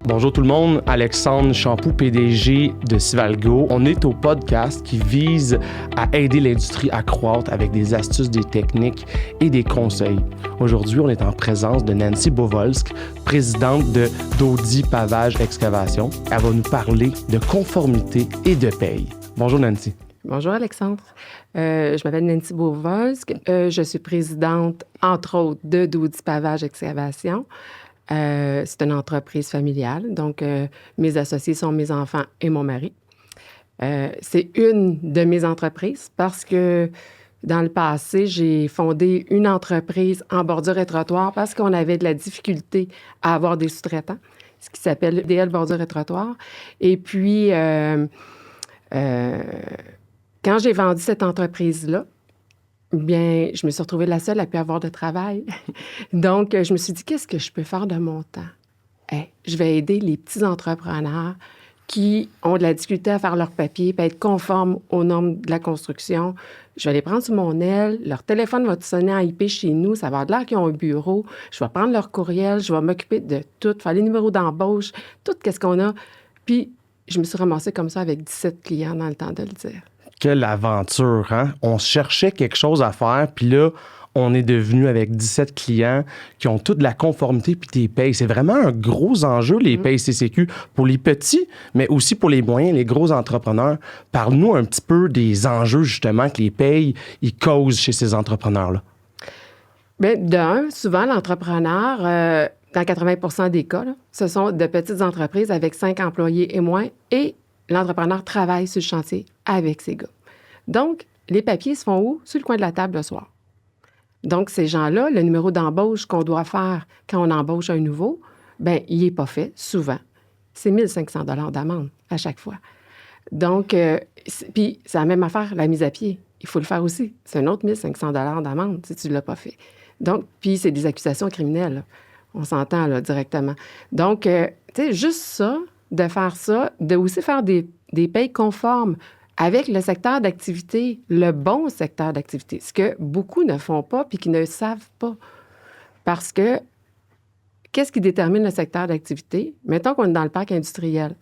Bonjour tout le monde, Alexandre Champoux, PDG de Sivalgo. On est au podcast qui vise à aider l'industrie à croître avec des astuces, des techniques et des conseils. Aujourd'hui, on est en présence de Nancy Bovolsk, présidente d'Audi Pavage Excavation. Elle va nous parler de conformité et de paye. Bonjour Nancy. Bonjour Alexandre. Je m'appelle Nancy Bovolsk. Je suis présidente, entre autres, d'Audi Pavage Excavation. C'est une entreprise familiale, donc mes associés sont mes enfants et mon mari. C'est une de mes entreprises parce que dans le passé, j'ai fondé une entreprise en bordure et trottoir parce qu'on avait de la difficulté à avoir des sous-traitants, ce qui s'appelle DL Bordure et trottoir. Et puis, quand j'ai vendu cette entreprise-là, bien, je me suis retrouvée la seule à pu avoir de travail. Donc, je me suis dit, qu'est-ce que je peux faire de mon temps? Je vais aider les petits entrepreneurs qui ont de la difficulté à faire leurs papiers, puis être conformes aux normes de la construction. Je vais les prendre sous mon aile. Leur téléphone va sonner en IP chez nous. Ça va avoir l'air qu'ils ont un bureau. Je vais prendre leur courriel. Je vais m'occuper de tout, faire les numéros d'embauche, tout ce qu'on a. Puis, je me suis ramassée comme ça avec 17 clients dans le temps de le dire. Quelle aventure, hein? On cherchait quelque chose à faire, puis là, on est devenu avec 17 clients qui ont toute la conformité puis des payes. C'est vraiment un gros enjeu, les payes CCQ, pour les petits, mais aussi pour les moyens, les gros entrepreneurs. Parle-nous un petit peu des enjeux, justement, que les payes, ils causent chez ces entrepreneurs-là. Bien, d'un, souvent, l'entrepreneur, dans 80 des cas, là, ce sont de petites entreprises avec 5 employés et moins, et l'entrepreneur travaille sur le chantier avec ses gars. Donc, les papiers se font où? Sur le coin de la table le soir. Donc, ces gens-là, le numéro d'embauche qu'on doit faire quand on embauche un nouveau, bien, il n'est pas fait, souvent. C'est 1 500 $ d'amende à chaque fois. Donc, puis c'est la même affaire, la mise à pied. Il faut le faire aussi. C'est un autre 1 500 $ d'amende si tu ne l'as pas fait. Donc, puis c'est des accusations criminelles, là. On s'entend là, directement. Donc, tu sais, juste ça, de faire ça, de aussi faire des payes conformes avec le secteur d'activité, le bon secteur d'activité, ce que beaucoup ne font pas puis qui ne savent pas. Parce que, qu'est-ce qui détermine le secteur d'activité? Mettons qu'on est dans le parc industriel.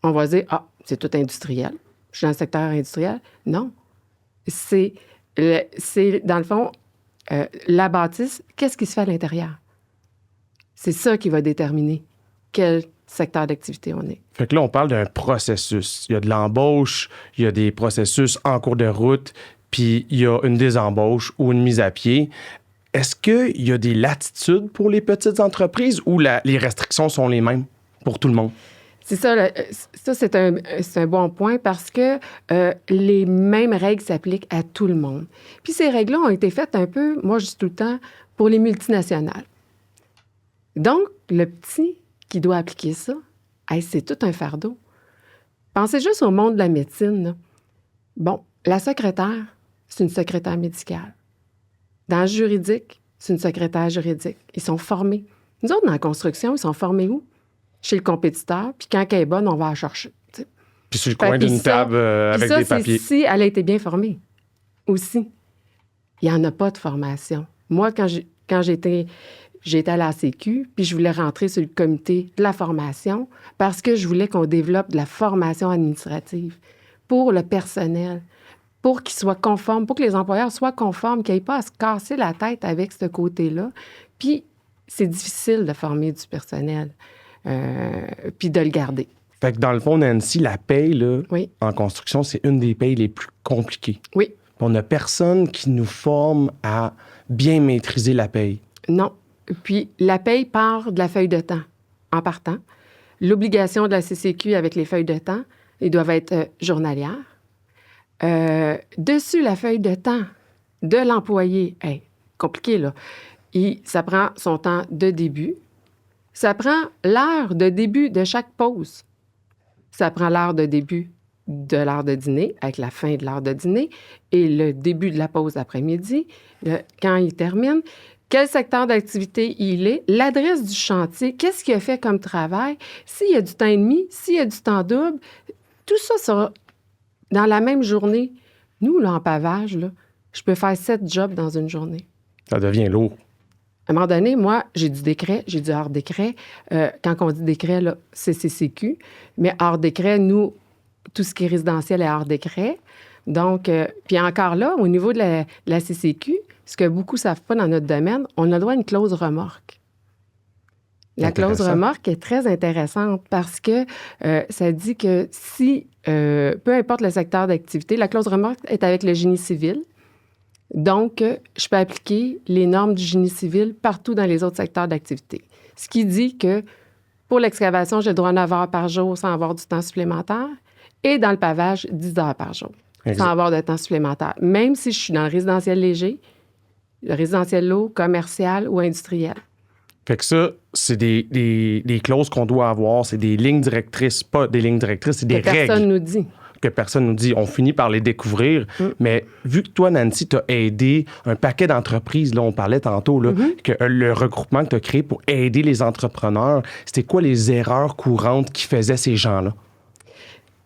On va dire, c'est tout industriel. Je suis dans le secteur industriel. Non. C'est dans le fond, la bâtisse, qu'est-ce qui se fait à l'intérieur? C'est ça qui va déterminer quel secteur d'activité on est. Fait que là, on parle d'un processus. Il y a de l'embauche, il y a des processus en cours de route, puis il y a une désembauche ou une mise à pied. Est-ce qu'il y a des latitudes pour les petites entreprises ou les restrictions sont les mêmes pour tout le monde? C'est ça, c'est un bon point parce que les mêmes règles s'appliquent à tout le monde. Puis ces règles-là ont été faites un peu, moi je dis tout le temps, pour les multinationales. Donc, le petit qui doit appliquer ça, c'est tout un fardeau. Pensez juste au monde de la médecine, là. Bon, la secrétaire, c'est une secrétaire médicale. Dans le juridique, c'est une secrétaire juridique. Ils sont formés. Nous autres, dans la construction, ils sont formés où? Chez le compétiteur, puis quand elle est bonne, on va la chercher. T'sais. Puis sur le coin d'une table avec des papiers. Si elle a été bien formée aussi. Il n'y en a pas de formation. Moi, quand j'étais à la CQ, puis je voulais rentrer sur le comité de la formation parce que je voulais qu'on développe de la formation administrative pour le personnel, pour qu'ils soient conformes, pour que les employeurs soient conformes, qu'ils n'aient pas à se casser la tête avec ce côté-là. Puis, c'est difficile de former du personnel, puis de le garder. Fait que dans le fond, Nancy, la paye, là, oui. En construction, c'est une des payes les plus compliquées. Oui. Puis on n'a personne qui nous forme à bien maîtriser la paye. Non. Puis, la paye part de la feuille de temps en partant. L'obligation de la CCQ avec les feuilles de temps, ils doivent être journalières. Dessus la feuille de temps de l'employé, compliqué, là. Ça prend son temps de début. Ça prend l'heure de début de chaque pause. Ça prend l'heure de début de l'heure de dîner, avec la fin de l'heure de dîner, et le début de la pause après-midi, quand il termine. Quel secteur d'activité il est, l'adresse du chantier, qu'est-ce qu'il a fait comme travail, s'il y a du temps et demi, s'il y a du temps double, tout ça sera dans la même journée. Nous, là, en pavage, là, je peux faire 7 jobs dans une journée. Ça devient lourd. À un moment donné, moi, j'ai du décret, j'ai du hors décret. Quand on dit décret, là, c'est CCQ. Mais hors décret, nous, tout ce qui est résidentiel est hors décret. Donc, puis encore là, au niveau de la CCQ, ce que beaucoup ne savent pas dans notre domaine, on a le droit à une clause remorque. La clause remorque est très intéressante parce que ça dit que si, peu importe le secteur d'activité, la clause remorque est avec le génie civil. Donc, je peux appliquer les normes du génie civil partout dans les autres secteurs d'activité. Ce qui dit que pour l'excavation, j'ai le droit à 9 heures par jour sans avoir du temps supplémentaire et dans le pavage, 10 heures par jour sans avoir de temps supplémentaire. Même si je suis dans le résidentiel léger, le résidentiel lourd, commercial ou industriel. Fait que ça, c'est des clauses qu'on doit avoir, c'est des lignes directrices, pas des lignes directrices, c'est des règles. Personne nous dit. Que personne nous dit. On finit par les découvrir. Mais vu que toi, Nancy, tu as aidé un paquet d'entreprises, là, on parlait tantôt, là, que le regroupement que tu as créé pour aider les entrepreneurs, c'était quoi les erreurs courantes qui faisaient ces gens-là?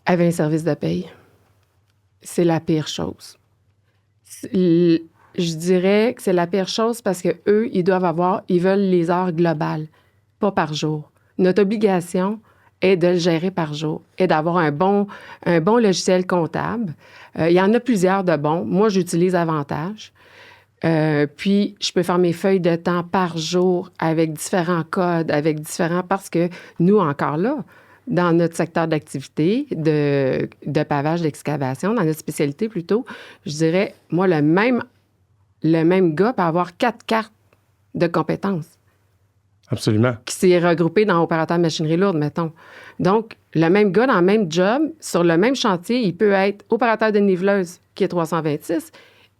Avait un service de paye. C'est la pire chose. Je dirais que c'est la pire chose parce qu'eux, ils veulent les heures globales, pas par jour. Notre obligation est de le gérer par jour et d'avoir un bon logiciel comptable. Il y en a plusieurs de bons. Moi, j'utilise Avantage. Puis, je peux faire mes feuilles de temps par jour avec différents codes, parce que nous, encore là, dans notre secteur d'activité, de pavage, d'excavation, dans notre spécialité plutôt, je dirais, moi, le même gars peut avoir 4 cartes de compétences. Absolument. Qui s'est regroupé dans opérateur de machinerie lourde, mettons. Donc, le même gars dans le même job, sur le même chantier, il peut être opérateur de niveleuse, qui est 326,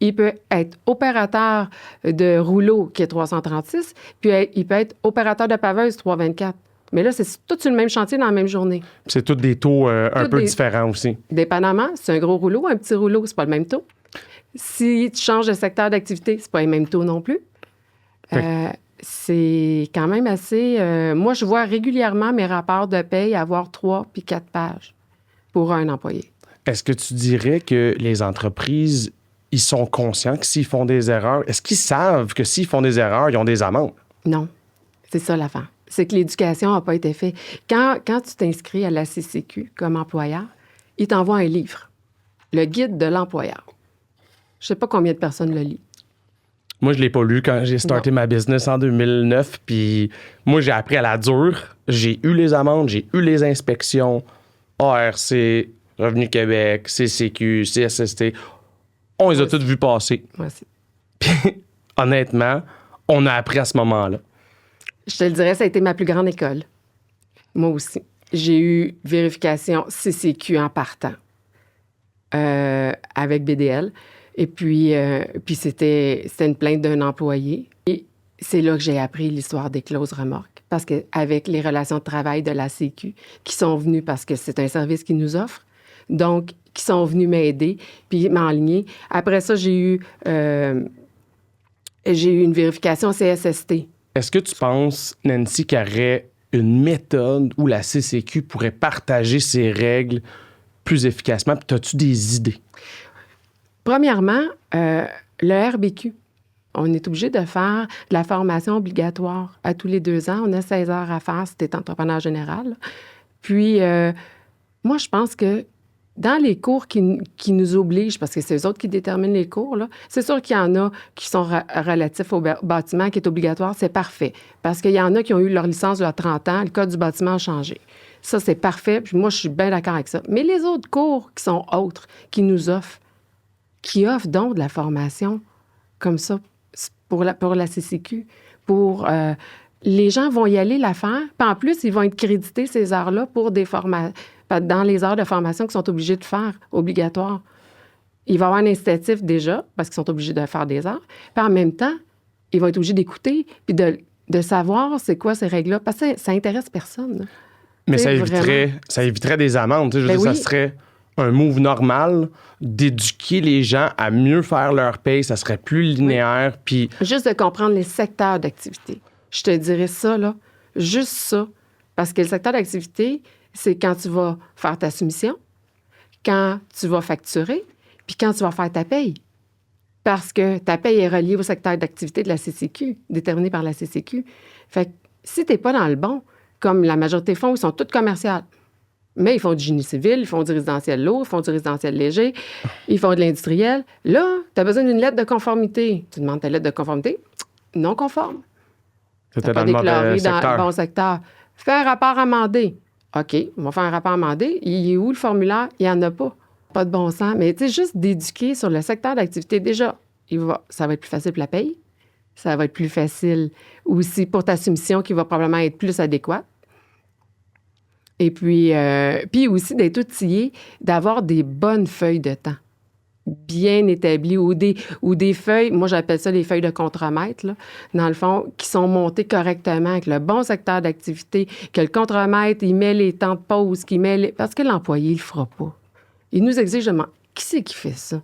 il peut être opérateur de rouleau, qui est 336, puis il peut être opérateur de paveuse, 324. Mais là, c'est tout sur le même chantier dans la même journée. C'est tous des taux un peu différents aussi. Dépendamment, c'est un gros rouleau, un petit rouleau, c'est pas le même taux. Si tu changes de secteur d'activité, c'est pas les mêmes taux non plus. C'est quand même assez... moi, je vois régulièrement mes rapports de paye avoir 3 puis 4 pages pour un employé. Est-ce que tu dirais que les entreprises, ils sont conscients que s'ils font des erreurs, est-ce qu'ils savent que s'ils font des erreurs, ils ont des amendes? Non. C'est ça l'affaire. C'est que l'éducation n'a pas été faite. Quand tu t'inscris à la CCQ comme employeur, ils t'envoient un livre, le guide de l'employeur. Je ne sais pas combien de personnes le lisent. Moi, je ne l'ai pas lu quand j'ai starté ma business en 2009. Puis moi, j'ai appris à la dure. J'ai eu les amendes, j'ai eu les inspections, ARC, Revenu Québec, CCQ, CSST. On les a toutes vues passer. Moi aussi. Puis honnêtement, on a appris à ce moment-là. Je te le dirais, ça a été ma plus grande école. Moi aussi. J'ai eu vérification CCQ en partant avec BDL. Et puis c'était une plainte d'un employé. Et c'est là que j'ai appris l'histoire des clauses remorques. Parce qu'avec les relations de travail de la CQ, qui sont venues, parce que c'est un service qu'ils nous offrent, donc qui sont venus m'aider, puis m'enligner. Après ça, j'ai eu une vérification CSST. Est-ce que tu penses, Nancy, qu'il y aurait une méthode où la CCQ pourrait partager ses règles plus efficacement? Puis as-tu des idées? Premièrement, le RBQ. On est obligé de faire de la formation obligatoire à tous les 2 ans. On a 16 heures à faire si tu es entrepreneur général. Puis, moi, je pense que dans les cours qui nous obligent, parce que c'est eux autres qui déterminent les cours, là, c'est sûr qu'il y en a qui sont relatifs au bâtiment, qui est obligatoire, c'est parfait. Parce qu'il y en a qui ont eu leur licence il y a 30 ans, le code du bâtiment a changé. Ça, c'est parfait, puis moi, je suis bien d'accord avec ça. Mais les autres cours qui sont autres, qui nous offrent, qui offrent donc de la formation comme ça pour la CCQ, les gens vont y aller la faire, puis en plus, ils vont être crédités ces heures-là pour des formations, dans les heures de formation qu'ils sont obligés de faire, obligatoires. Il va y avoir un incitatif déjà, parce qu'ils sont obligés de faire des heures, puis en même temps, ils vont être obligés d'écouter, puis de savoir c'est quoi ces règles-là, parce que ça intéresse personne. Là. Mais ça éviterait des amendes. Je veux dire, ça serait un move normal d'éduquer les gens à mieux faire leur paye, ça serait plus linéaire. Puis juste de comprendre les secteurs d'activité. Je te dirais ça, là, juste ça. Parce que le secteur d'activité, c'est quand tu vas faire ta soumission, quand tu vas facturer, puis quand tu vas faire ta paye. parce que ta paye est reliée au secteur d'activité de la CCQ, déterminé par la CCQ. Fait que si tu n'es pas dans le bon, comme la majorité font, ils sont tous commerciaux. Mais ils font du génie civil, ils font du résidentiel lourd, ils font du résidentiel léger, ils font de l'industriel. Là, tu as besoin d'une lettre de conformité. Tu demandes ta lettre de conformité, non conforme. C'était Pas dans le déclaré mauvais dans secteur. le bon secteur. Fais un rapport amendé. OK, on va faire un rapport amendé. Il est où le formulaire? Il n'y en a pas. Pas de bon sens. Mais tu sais, juste d'éduquer sur le secteur d'activité, déjà, ça va être plus facile pour la paye. Ça va être plus facile aussi pour ta soumission qui va probablement être plus adéquate. Et puis aussi d'être outillé, d'avoir des bonnes feuilles de temps bien établies ou des feuilles, moi j'appelle ça les feuilles de contremaître, là, dans le fond, qui sont montées correctement avec le bon secteur d'activité, que le contremaître, il met les temps de pause, parce que l'employé, il le fera pas. Il nous exige de qui c'est qui fait ça?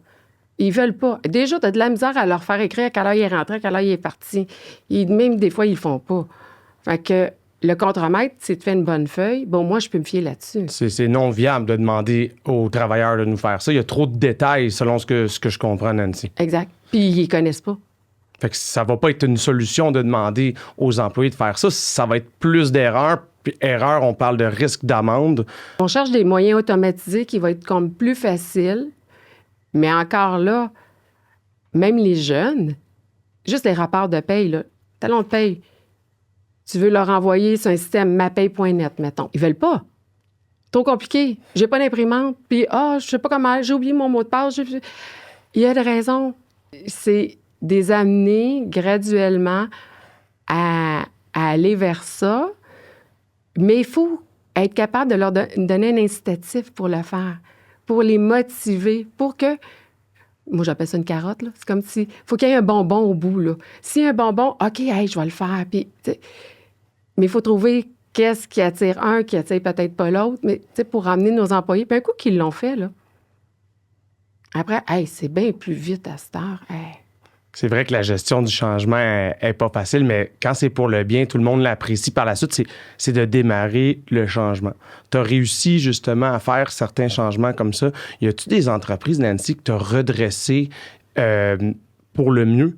Ils veulent pas. Déjà, tu as de la misère à leur faire écrire à quelle heure il est rentré, à quelle heure il est parti. Même des fois, ils le font pas. Fait que le contremaître, c'est de faire une bonne feuille. Bon, moi, je peux me fier là-dessus. C'est non viable de demander aux travailleurs de nous faire ça. Il y a trop de détails selon ce que je comprends, Nancy. Exact. Puis ils les connaissent pas. Fait que ça va pas être une solution de demander aux employés de faire ça. Ça va être plus d'erreurs. Puis erreur, on parle de risque d'amende. On cherche des moyens automatisés qui vont être comme plus faciles. Mais encore là, même les jeunes, juste les rapports de paye, là, talon de paye, tu veux leur envoyer sur un système mapaye.net, mettons. Ils veulent pas. Trop compliqué. J'ai pas d'imprimante. Puis, je sais pas comment, j'ai oublié mon mot de passe. Il y a des raisons. C'est des amener graduellement à aller vers ça. Mais il faut être capable de leur donner un incitatif pour le faire, pour les motiver, pour que... Moi, j'appelle ça une carotte, là. C'est comme si... faut qu'il y ait un bonbon au bout, là. S'il y a un bonbon, OK, hey, je vais le faire. Puis, mais il faut trouver qu'est-ce qui attire un, qui attire peut-être pas l'autre, mais pour ramener nos employés. Puis un coup qu'ils l'ont fait, là, après, hey, c'est bien plus vite à cette heure. Hey. C'est vrai que la gestion du changement est pas facile, mais quand c'est pour le bien, tout le monde l'apprécie. Par la suite, c'est de démarrer le changement. Tu as réussi justement à faire certains changements comme ça. Y a-tu des entreprises, Nancy, que tu as redressées pour le mieux?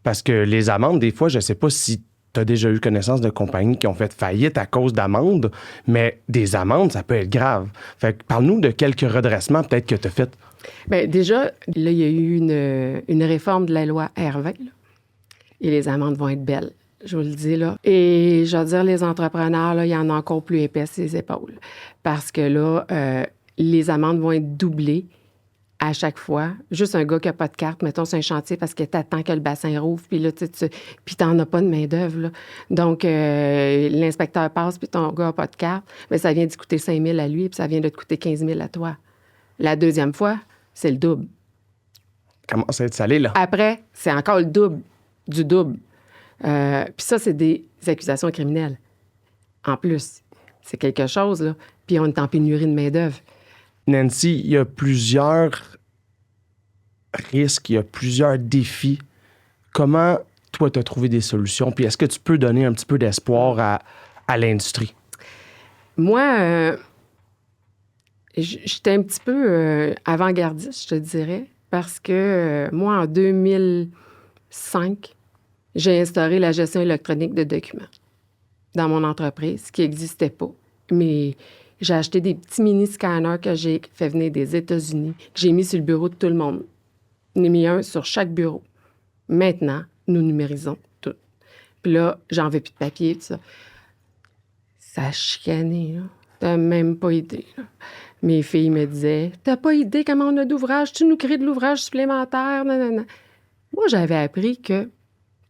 Parce que les amendes, des fois, je sais pas si tu as déjà eu connaissance de compagnies qui ont fait faillite à cause d'amendes, mais des amendes, ça peut être grave. Fait que parle-nous de quelques redressements peut-être que tu as fait. Bien, déjà, là, il y a eu une réforme de la loi R20, là, et les amendes vont être belles, je vous le dis, là. Et je veux dire, les entrepreneurs, là, il y en a encore plus épais sur les épaules. Parce que là, les amendes vont être doublées à chaque fois. Juste un gars qui n'a pas de carte, mettons, c'est un chantier parce que t'attends que le bassin rouvre, puis là, puis t'en as pas de main-d'œuvre, là. Donc, l'inspecteur passe, puis ton gars n'a pas de carte, mais ça vient d'y coûter 5 000 à lui, puis ça vient de te coûter 15 000 à toi. La deuxième fois, c'est le double. Comment ça va être salé, là? Après, c'est encore le double du double. Puis ça, c'est des accusations criminelles. En plus, c'est quelque chose, là. Puis on est en pénurie de main-d'œuvre. Nancy, il y a plusieurs risques, il y a plusieurs défis. Comment, toi, tu as trouvé des solutions? Puis est-ce que tu peux donner un petit peu d'espoir à l'industrie? Moi, j'étais un petit peu avant-gardiste, je te dirais, parce que moi, en 2005, j'ai instauré la gestion électronique de documents dans mon entreprise, ce qui n'existait pas. Mais j'ai acheté des petits mini-scanners que j'ai fait venir des États-Unis, que j'ai mis sur le bureau de tout le monde. J'en ai mis un sur chaque bureau. Maintenant, nous numérisons tout. Puis là, j'en veux plus de papier, tout ça. Ça a chicané, là. T'as même pas idée, là. Mes filles me disaient, « T'as pas idée comment on a d'ouvrage? Tu nous crées de l'ouvrage supplémentaire? » Nanana. Moi, j'avais appris que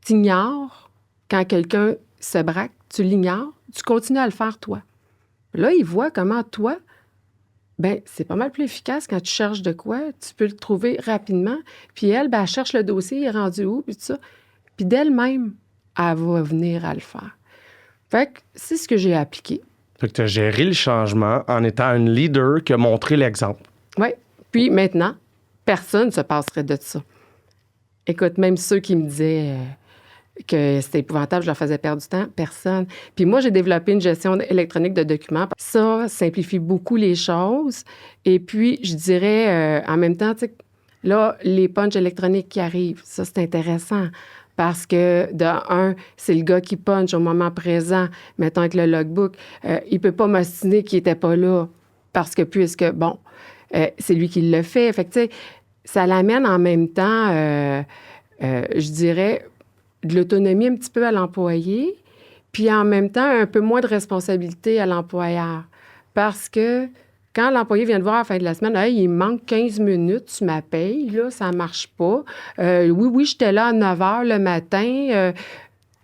t'ignores quand quelqu'un se braque, tu l'ignores, tu continues à le faire toi. Là, ils voient comment toi, c'est pas mal plus efficace quand tu cherches de quoi, tu peux le trouver rapidement. Puis elle, elle cherche le dossier, il est rendu où, puis tout ça. Puis d'elle-même, elle va venir à le faire. Fait que c'est ce que j'ai appliqué. Fait que tu as géré le changement en étant un leader qui a montré l'exemple. Oui. Puis maintenant, personne ne se passerait de ça. Écoute, même ceux qui me disaient que c'était épouvantable, je leur faisais perdre du temps, personne. Puis moi, j'ai développé une gestion électronique de documents. Ça simplifie beaucoup les choses. Et puis, je dirais, en même temps, tu sais, Là, les punchs électroniques qui arrivent, ça, c'est intéressant. Parce que, c'est le gars qui punch au moment présent, mettons avec le logbook. Il ne peut pas m'ostiner qu'il n'était pas là. Parce que, c'est lui qui le fait. Fait que, tu sais, ça l'amène en même temps, je dirais, de l'autonomie un petit peu à l'employé, puis en même temps, un peu moins de responsabilité à l'employeur. Parce que quand l'employé vient te voir à la fin de la semaine, hey, il manque 15 minutes, tu ma payes, là, ça marche pas. Oui, j'étais là à 9 h le matin,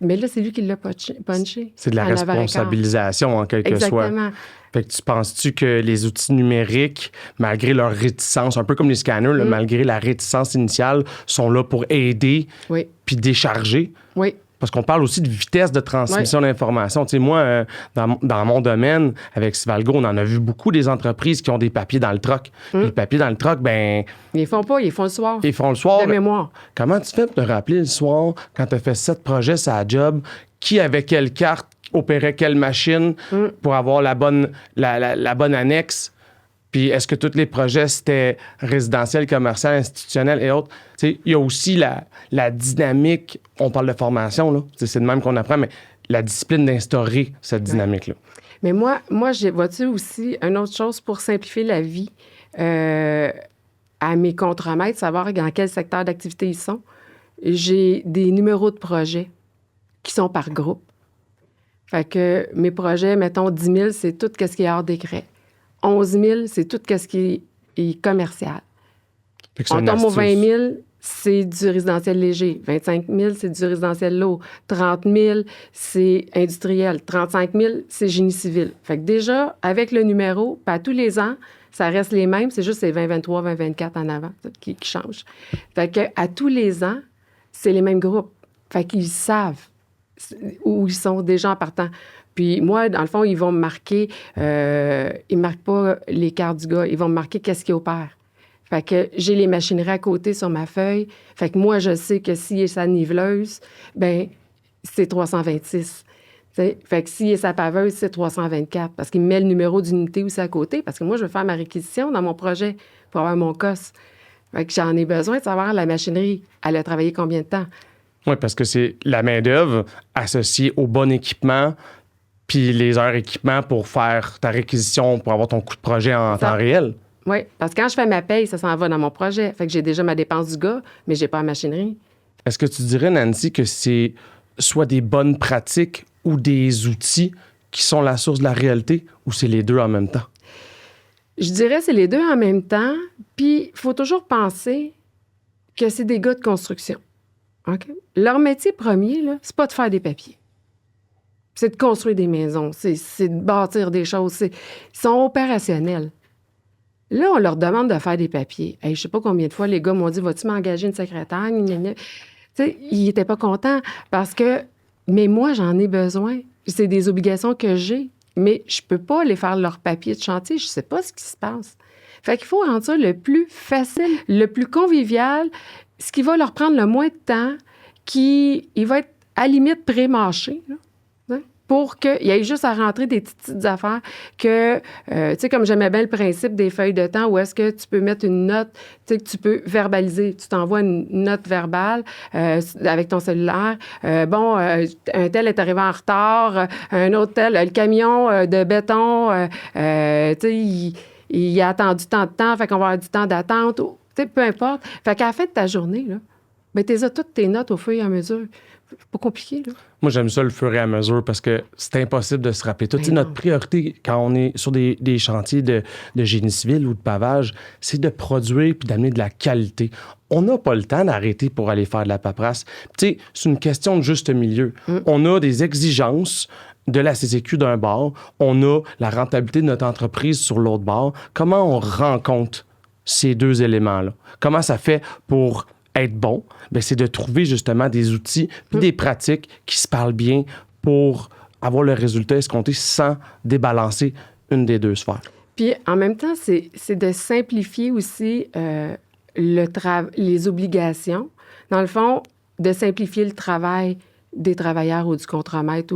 mais là, c'est lui qui l'a punché. C'est de la responsabilisation, en quelque sorte. Exactement. Fait que tu penses-tu que les outils numériques, malgré leur réticence, un peu comme les scanners, là, malgré la réticence initiale, sont là pour aider puis décharger? Oui. Parce qu'on parle aussi de vitesse de transmission d'informations. Tu sais, moi, dans mon domaine, avec Svalgo, on en a vu beaucoup des entreprises qui ont des papiers dans le troc. Puis le papier dans le troc, ben... Ils font pas, ils font le soir. Ils font le soir. De mémoire. Comment tu fais pour te rappeler le soir, quand tu as fait 7 projets sur la job, qui avait quelle carte, opérait quelle machine pour avoir la bonne annexe? Puis est-ce que tous les projets, c'était résidentiel, commercial, institutionnel et autres? Il y a aussi la dynamique, on parle de formation, là, c'est de même qu'on apprend, mais la discipline d'instaurer cette dynamique-là. Mais moi vois-tu aussi une autre chose pour simplifier la vie à mes contremaîtres, savoir dans quel secteur d'activité ils sont. J'ai des numéros de projets qui sont par groupe. Fait que mes projets, mettons 10 000, c'est tout ce qui est hors décret. 11 000, c'est tout ce qui est commercial. On tombe aux 20 000, c'est du résidentiel léger. 25 000, c'est du résidentiel lourd. 30 000, c'est industriel. 35 000, c'est génie civil. Fait que déjà, avec le numéro, pas tous les ans, ça reste les mêmes. C'est juste les 2023, 2024 en avant qui changent. Fait que à tous les ans, c'est les mêmes groupes. Fait qu'ils savent où ils sont déjà en partant. Puis moi, dans le fond, ils vont me marquer... ils ne marquent pas les cartes du gars. Ils vont me marquer qu'est-ce qui opère. Fait que j'ai les machineries à côté sur ma feuille. Fait que moi, je sais que s'il est sa niveleuse, ben c'est 326. T'sais? Fait que s'il est sa paveuse, c'est 324. Parce qu'il me met le numéro d'unité aussi à côté. Parce que moi, je veux faire ma réquisition dans mon projet pour avoir mon COS. Fait que j'en ai besoin de savoir la machinerie. Elle a travaillé combien de temps? Oui, parce que c'est la main-d'œuvre associée au bon équipement puis les heures équipement pour faire ta réquisition, pour avoir ton coût de projet en temps réel. Oui, parce que quand je fais ma paye, ça s'en va dans mon projet. Fait que j'ai déjà ma dépense du gars, mais j'ai pas la machinerie. Est-ce que tu dirais, Nancy, que c'est soit des bonnes pratiques ou des outils qui sont la source de la réalité, ou c'est les deux en même temps? Je dirais c'est les deux en même temps, puis il faut toujours penser que c'est des gars de construction. OK? Leur métier premier, là, c'est pas de faire des papiers. C'est de construire des maisons, c'est de bâtir des choses. Ils sont opérationnels. Là, on leur demande de faire des papiers. Hey, je sais pas combien de fois les gars m'ont dit « Vas-tu m'engager une secrétaire? » Ils n'étaient pas contents parce que... Mais moi, j'en ai besoin. C'est des obligations que j'ai. Mais je peux pas les faire leur papier de chantier. Je sais pas ce qui se passe. Fait qu'il faut rendre ça le plus facile, le plus convivial, ce qui va leur prendre le moins de temps, il va être à la limite pré-mâché, là, pour qu'il y ait juste à rentrer des petites affaires que, tu sais, comme j'aimais bien le principe des feuilles de temps, où est-ce que tu peux mettre une note, tu sais, que tu peux verbaliser. Tu t'envoies une note verbale avec ton cellulaire. Un tel est arrivé en retard, un autre tel, le camion de béton, tu sais, il a attendu tant de temps, fait qu'on va avoir du temps d'attente. Tu sais, peu importe. Fait qu'à la fin de ta journée, là, ben, tu as toutes tes notes au fur et à mesure. C'est pas compliqué, là. Moi, j'aime ça le fur et à mesure parce que c'est impossible de se rappeler. Tout, notre priorité quand on est sur des chantiers de génie civil ou de pavage, c'est de produire puis d'amener de la qualité. On n'a pas le temps d'arrêter pour aller faire de la paperasse. Tu sais, c'est une question de juste milieu. On a des exigences de la CCQ d'un bord, on a la rentabilité de notre entreprise sur l'autre bord. Comment on rencontre ces deux éléments-là? Comment ça fait pour être bon? Bien, c'est de trouver justement des outils puis des pratiques qui se parlent bien pour avoir le résultat escompté sans débalancer une des deux sphères. Puis en même temps, c'est de simplifier aussi les obligations. Dans le fond, de simplifier le travail des travailleurs ou du contremaître.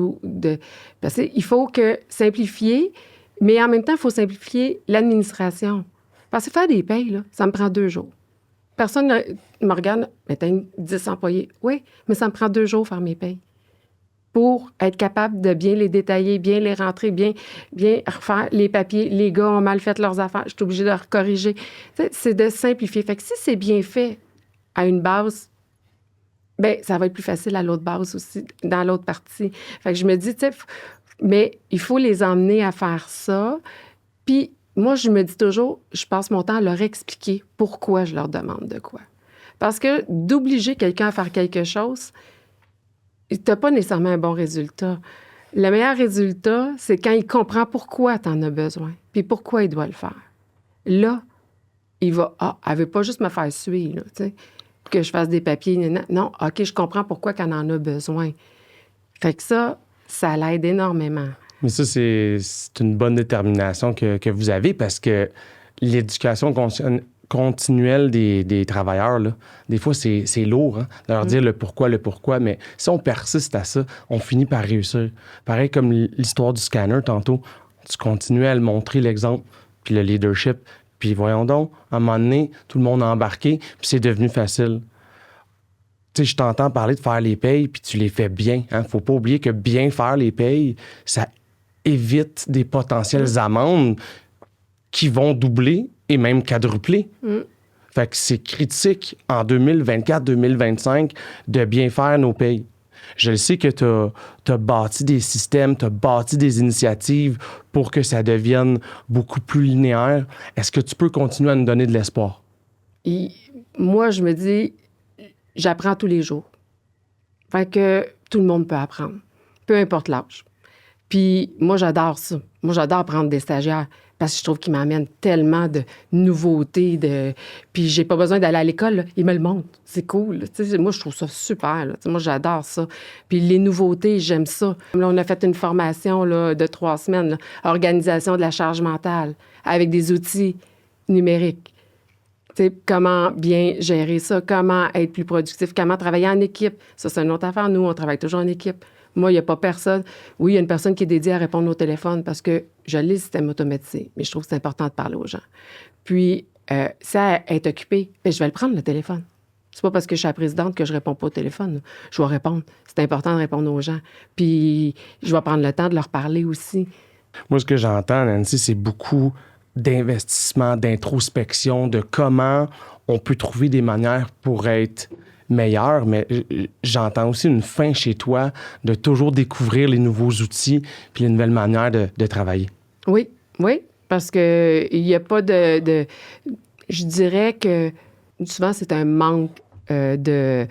Parce qu'il faut simplifier, mais en même temps, il faut simplifier l'administration. Parce que faire des payes, là, ça me prend 2 jours. Personne ne me regarde, mais t'as 10 employés. Oui, mais ça me prend 2 jours faire mes payes pour être capable de bien les détailler, bien les rentrer, bien refaire les papiers. Les gars ont mal fait leurs affaires, je suis obligée de leur corriger. C'est de simplifier. Fait que si c'est bien fait à une base, bien, ça va être plus facile à l'autre base aussi, dans l'autre partie. Fait que je me dis, tu sais, mais il faut les emmener à faire ça. Puis moi, je me dis toujours, je passe mon temps à leur expliquer pourquoi je leur demande de quoi. Parce que d'obliger quelqu'un à faire quelque chose, tu n'as pas nécessairement un bon résultat. Le meilleur résultat, c'est quand il comprend pourquoi tu en as besoin, puis pourquoi il doit le faire. Là, il va, elle veut pas juste me faire suer, là, tu sais, que je fasse des papiers. Non, OK, je comprends pourquoi qu'elle en a besoin. Fait que ça l'aide énormément. Mais ça, c'est une bonne détermination que vous avez parce que l'éducation continuelle des travailleurs, là, des fois, c'est lourd hein, de leur dire le pourquoi, mais si on persiste à ça, on finit par réussir. Pareil comme l'histoire du scanner tantôt, tu continuais à le montrer, l'exemple, puis le leadership, puis voyons donc, à un moment donné, tout le monde a embarqué, puis c'est devenu facile. Tu sais, je t'entends parler de faire les payes, puis tu les fais bien. Hein? Faut pas oublier que bien faire les payes, ça évite des potentielles amendes qui vont doubler et même quadrupler. Fait que c'est critique en 2024-2025 de bien faire nos payes. Je le sais que tu as bâti des systèmes, tu as bâti des initiatives pour que ça devienne beaucoup plus linéaire. Est-ce que tu peux continuer à nous donner de l'espoir? Moi, je me dis, j'apprends tous les jours. Fait que tout le monde peut apprendre, peu importe l'âge. Puis moi, j'adore ça. Moi, j'adore prendre des stagiaires parce que je trouve qu'ils m'amènent tellement de nouveautés. Puis j'ai pas besoin d'aller à l'école, là. Ils me le montrent. C'est cool. Moi, je trouve ça super. Là. Moi, j'adore ça. Puis les nouveautés, j'aime ça. Là, on a fait une formation là, de 3 semaines, là, organisation de la charge mentale avec des outils numériques. T'sais, comment bien gérer ça, comment être plus productif, comment travailler en équipe. Ça, c'est une autre affaire. Nous, on travaille toujours en équipe. Moi, il n'y a pas personne. Oui, il y a une personne qui est dédiée à répondre au téléphone parce que je lis le système automatisé, mais je trouve que c'est important de parler aux gens. Puis, ça est occupé, bien, je vais le prendre, le téléphone. C'est pas parce que je suis la présidente que je réponds pas au téléphone. Là. Je vais répondre. C'est important de répondre aux gens. Puis, je vais prendre le temps de leur parler aussi. Moi, ce que j'entends, Nancy, c'est beaucoup d'investissement, d'introspection, de comment on peut trouver des manières pour être meilleur, mais j'entends aussi une fin chez toi de toujours découvrir les nouveaux outils puis les nouvelles manières de travailler. Oui, parce que il n'y a pas de... Je dirais que souvent, c'est un manque de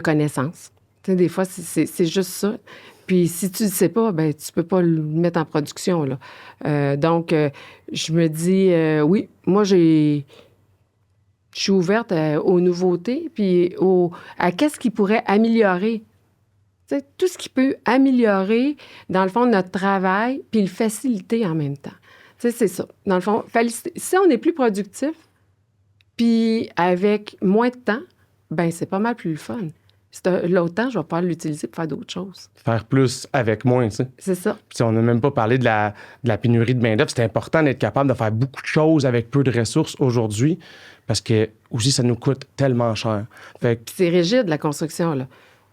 connaissances. Tu sais, des fois, c'est juste ça. Puis si tu ne sais pas, ben tu peux pas le mettre en production, là. Donc, je me dis, oui, moi, je suis ouverte aux nouveautés, puis à qu'est-ce qui pourrait améliorer. T'sais, tout ce qui peut améliorer, dans le fond, notre travail, puis le faciliter en même temps. T'sais, c'est ça. Dans le fond, si on est plus productif, puis avec moins de temps, ben c'est pas mal plus le fun. L'autre temps, je vais pouvoir l'utiliser pour faire d'autres choses. Faire plus avec moins, tu sais. C'est ça. Puis on n'a même pas parlé de la pénurie de main-d'œuvre. C'est important d'être capable de faire beaucoup de choses avec peu de ressources aujourd'hui parce que aussi, ça nous coûte tellement cher. Fait que... C'est rigide, la construction, là.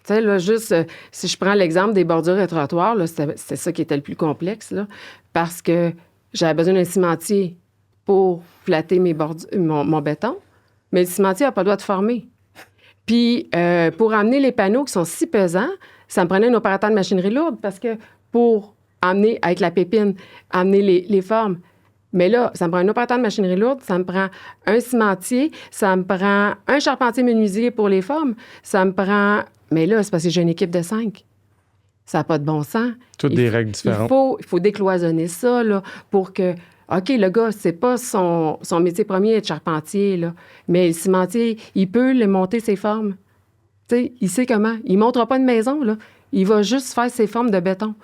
Tu sais, là, juste, si je prends l'exemple des bordures et trottoirs, là, c'est ça qui était le plus complexe, là, parce que j'avais besoin d'un cimentier pour flatter mon béton, mais le cimentier n'a pas le droit de former. Puis, pour amener les panneaux qui sont si pesants, ça me prenait un opérateur de machinerie lourde parce que pour amener, avec la pépine, amener les formes. Mais là, ça me prend un opérateur de machinerie lourde, ça me prend un cimentier, ça me prend un charpentier menuisier pour les formes, ça me prend... Mais là, c'est parce que j'ai une équipe de 5. Ça n'a pas de bon sens. Toutes des règles différentes. Il faut décloisonner ça, là, pour que... OK, le gars, c'est pas son métier premier être charpentier, là. Mais le cimentier, il peut monter ses formes. Tu sais, il sait comment. Il ne montera pas une maison, là. Il va juste faire ses formes de béton.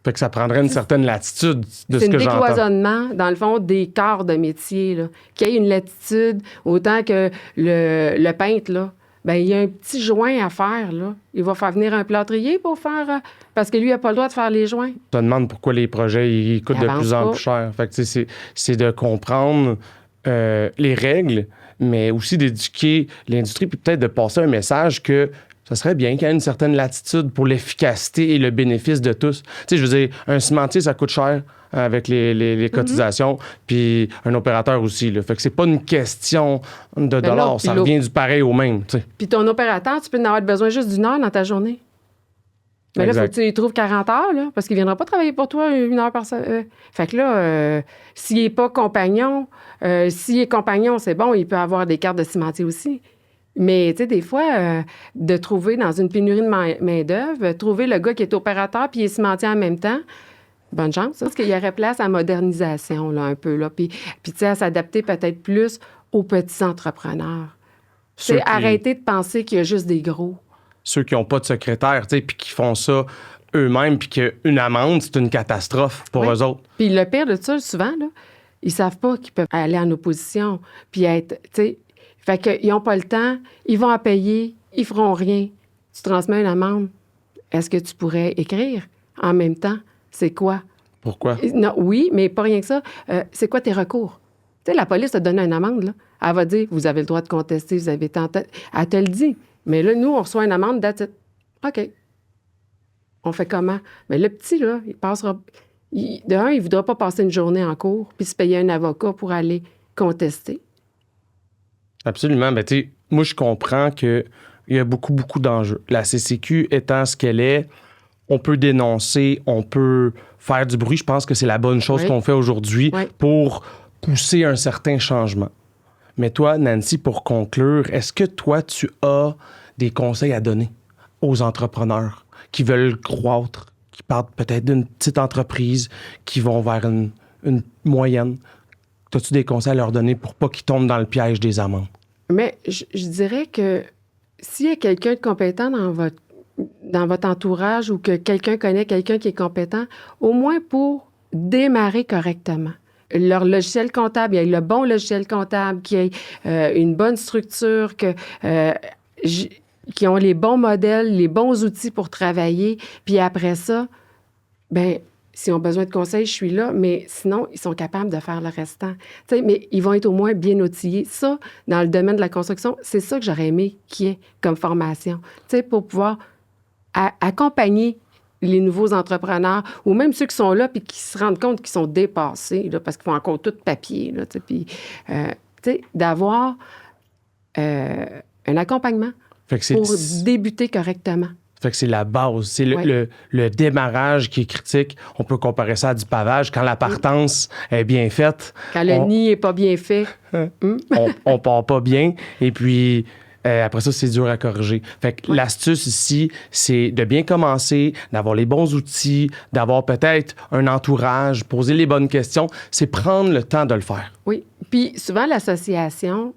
Fait que ça prendrait une certaine latitude de ce que j'entends. C'est un décloisonnement, dans le fond, des corps de métier, là. Qu'il y ait une latitude, autant que le peintre, là. Bien, il y a un petit joint à faire, là. Il va faire venir un plâtrier pour faire... parce que lui, il n'a pas le droit de faire les joints. Je te demande pourquoi les projets ils coûtent de plus en plus cher. Fait que, c'est de comprendre les règles, mais aussi d'éduquer l'industrie, puis peut-être de passer un message que ça serait bien qu'il y ait une certaine latitude pour l'efficacité et le bénéfice de tous. Tu sais, je veux dire, un cimentier, ça coûte cher avec les cotisations, puis un opérateur aussi. Là. Fait que c'est pas une question de dollars, non, ça revient du pareil au même. Tu sais. Puis ton opérateur, tu peux en avoir besoin juste d'une heure dans ta journée. Mais là, il faut que tu y trouves 40 heures, là, parce qu'il ne viendra pas travailler pour toi 1 heure par semaine. Fait que là, s'il n'est pas compagnon, s'il est compagnon, c'est bon, il peut avoir des cartes de cimentier aussi. Mais, tu sais, des fois, de trouver dans une pénurie de main-d'œuvre, trouver le gars qui est opérateur puis il est cimentier en même temps, bonne chance. Parce qu'il y aurait place à modernisation, là, un peu, là. Puis tu sais, à s'adapter peut-être plus aux petits entrepreneurs. C'est arrêter de penser qu'il y a juste des gros. Ceux qui n'ont pas de secrétaire, tu sais, puis qui font ça eux-mêmes, puis qu'une amende, c'est une catastrophe pour eux autres. Puis le pire de ça, souvent, là, ils savent pas qu'ils peuvent aller en opposition, puis être, tu sais, fait qu'ils n'ont pas le temps, ils vont en payer, ils feront rien. Tu transmets une amende, est-ce que tu pourrais écrire en même temps? C'est quoi? Pourquoi? Non, oui, mais pas rien que ça. C'est quoi tes recours? Tu sais, la police te donne une amende, là. Elle va dire, vous avez le droit de contester, vous avez tenté. Elle te le dit. Mais là, nous, on reçoit une amende, that's it. OK. On fait comment? Mais le petit, là, il passera... il ne voudra pas passer une journée en cours puis se payer un avocat pour aller contester. Absolument. Ben, tu sais, moi, je comprends qu'il y a beaucoup, beaucoup d'enjeux. La CCQ étant ce qu'elle est, on peut dénoncer, on peut faire du bruit. Je pense que c'est la bonne chose qu'on fait aujourd'hui pour pousser un certain changement. Mais toi, Nancy, pour conclure, est-ce que toi, tu as des conseils à donner aux entrepreneurs qui veulent croître, qui partent peut-être d'une petite entreprise, qui vont vers une moyenne? As-tu des conseils à leur donner pour pas qu'ils tombent dans le piège des amendes? Mais je dirais que s'il y a quelqu'un de compétent dans votre entourage ou que quelqu'un connaît quelqu'un qui est compétent, au moins pour démarrer correctement. Leur logiciel comptable, il y ait le bon logiciel comptable, qu'il y ait une bonne structure, qui ont les bons modèles, les bons outils pour travailler. Puis après ça, bien, s'ils ont besoin de conseils, je suis là, mais sinon, ils sont capables de faire le restant. T'sais, mais ils vont être au moins bien outillés. Ça, dans le domaine de la construction, c'est ça que j'aurais aimé qu'il y ait comme formation, pour pouvoir accompagner les nouveaux entrepreneurs ou même ceux qui sont là puis qui se rendent compte qu'ils sont dépassés là, parce qu'ils font encore tout de papier. Là, puis, d'avoir un accompagnement pour débuter correctement. Fait que c'est la base. C'est le démarrage qui est critique. On peut comparer ça à du pavage. Quand la partance est bien faite... Quand le nid n'est pas bien fait. on part pas bien. Et puis, après ça, c'est dur à corriger. Fait que l'astuce ici, c'est de bien commencer, d'avoir les bons outils, d'avoir peut-être un entourage, poser les bonnes questions. C'est prendre le temps de le faire. Oui. Puis souvent, l'association,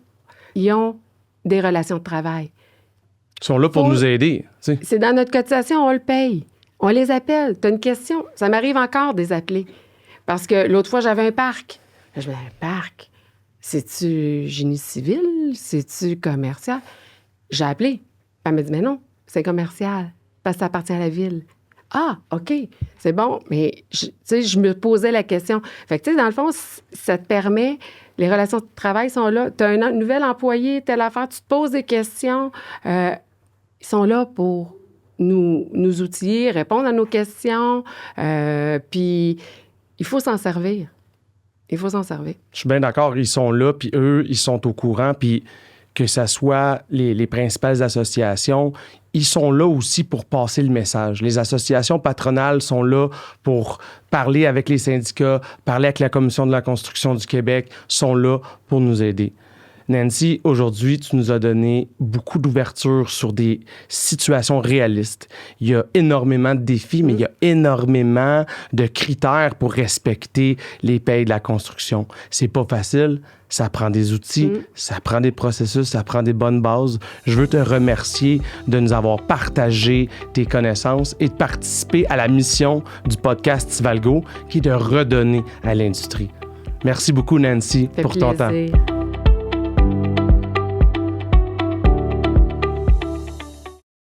ils ont des relations de travail. Ils sont là pour nous aider. T'sais. C'est dans notre cotisation, on le paye. On les appelle. Tu as une question? Ça m'arrive encore de les appeler. Parce que l'autre fois, j'avais un parc. Là, je me dis, un parc? C'est-tu génie civil? C'est-tu commercial? J'ai appelé. Elle m'a dit, mais non, c'est commercial. Parce que ça appartient à la ville. Ah, OK, c'est bon. Mais, je me posais la question. Fait que, tu sais, dans le fond, ça te permet... Les relations de travail sont là. Tu as un nouvel employé, telle affaire, tu te poses des questions. Ils sont là pour nous outiller, répondre à nos questions. Puis, il faut s'en servir. Il faut s'en servir. Je suis bien d'accord. Ils sont là, puis eux, ils sont au courant. Puis que ce soit les principales associations, ils sont là aussi pour passer le message. Les associations patronales sont là pour parler avec les syndicats, parler avec la Commission de la construction du Québec, sont là pour nous aider. Nancy, aujourd'hui, tu nous as donné beaucoup d'ouverture sur des situations réalistes. Il y a énormément de défis, mais il y a énormément de critères pour respecter les payes de la construction. C'est pas facile. Ça prend des outils, ça prend des processus, ça prend des bonnes bases. Je veux te remercier de nous avoir partagé tes connaissances et de participer à la mission du podcast Tivalgo, qui est de redonner à l'industrie. Merci beaucoup, Nancy, pour ton temps.